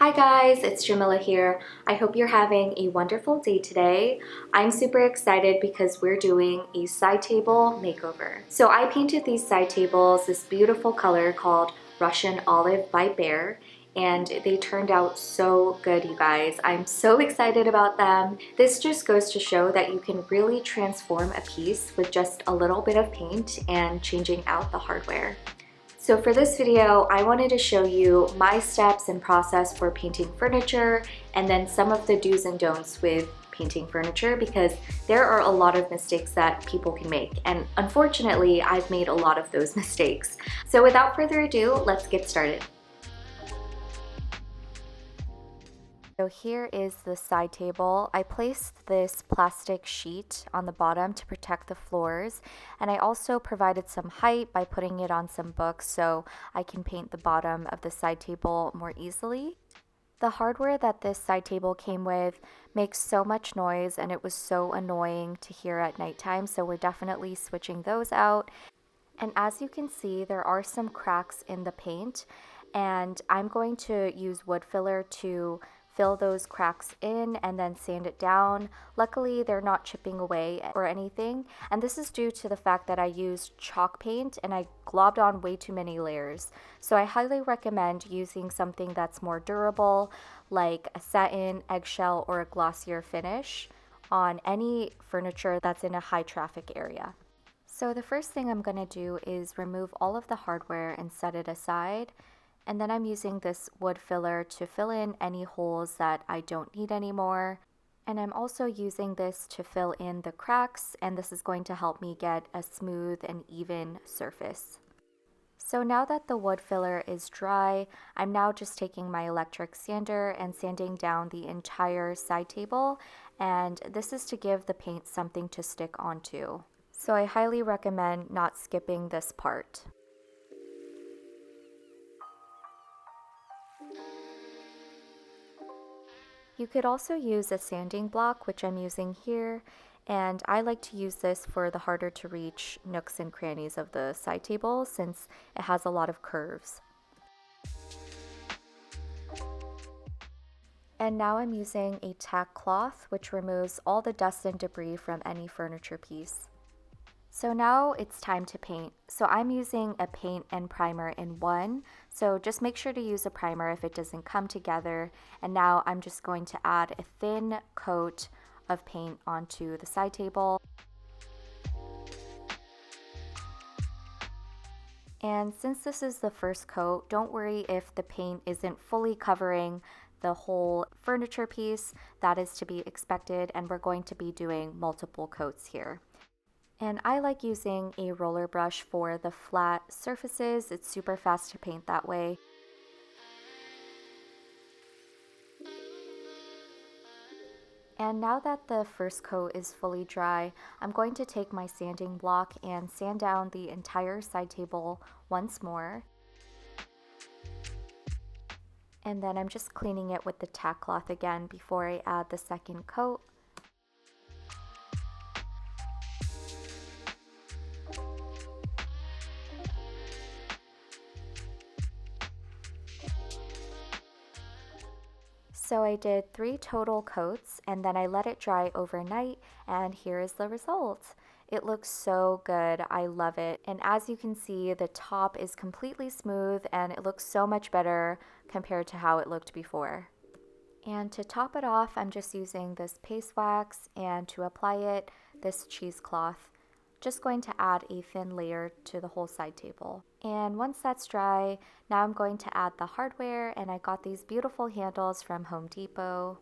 Hi guys, it's Jamila here. I hope you're having a wonderful day today. I'm super excited because we're doing a side table makeover. So I painted these side tables this beautiful color called Russian Olive by Bear, and they turned out so good, you guys. I'm so excited about them. This just goes to show that you can really transform a piece with just a little bit of paint and changing out the hardware. So for this video, I wanted to show you my steps and process for painting furniture and then some of the do's and don'ts with painting furniture because there are a lot of mistakes that people can make. And unfortunately, I've made a lot of those mistakes. So without further ado, let's get started. So here is the side table. I placed this plastic sheet on the bottom to protect the floors, and I also provided some height by putting it on some books so I can paint the bottom of the side table more easily. The hardware that this side table came with makes so much noise and it was so annoying to hear at nighttime, so we're definitely switching those out. And as you can see, there are some cracks in the paint, and I'm going to use wood filler to fill those cracks in and then sand it down. Luckily, they're not chipping away or anything, and this is due to the fact that I used chalk paint and I globbed on way too many layers. So I highly recommend using something that's more durable, like a satin, eggshell, or a glossier finish on any furniture that's in a high traffic area. So the first thing I'm going to do is remove all of the hardware and set it aside. And then I'm using this wood filler to fill in any holes that I don't need anymore. And I'm also using this to fill in the cracks, and this is going to help me get a smooth and even surface. So now that the wood filler is dry, I'm now just taking my electric sander and sanding down the entire side table, and this is to give the paint something to stick onto. So I highly recommend not skipping this part. You could also use a sanding block, which I'm using here, and I like to use this for the harder to reach nooks and crannies of the side table since it has a lot of curves. And now I'm using a tack cloth, which removes all the dust and debris from any furniture piece. So now it's time to paint. So I'm using a paint and primer in one. So just make sure to use a primer if it doesn't come together. And now I'm just going to add a thin coat of paint onto the side table. And since this is the first coat, don't worry if the paint isn't fully covering the whole furniture piece. That is to be expected, and we're going to be doing multiple coats here. And I like using a roller brush for the flat surfaces. It's super fast to paint that way. And now that the first coat is fully dry, I'm going to take my sanding block and sand down the entire side table once more. And then I'm just cleaning it with the tack cloth again before I add the second coat. So I did 3 total coats and then I let it dry overnight, and here is the result. It looks so good. I love it. And as you can see, the top is completely smooth and it looks so much better compared to how it looked before. And to top it off, I'm just using this paste wax, and to apply it, this cheesecloth. Just going to add a thin layer to the whole side table. And once that's dry, now I'm going to add the hardware, and I got these beautiful handles from Home Depot.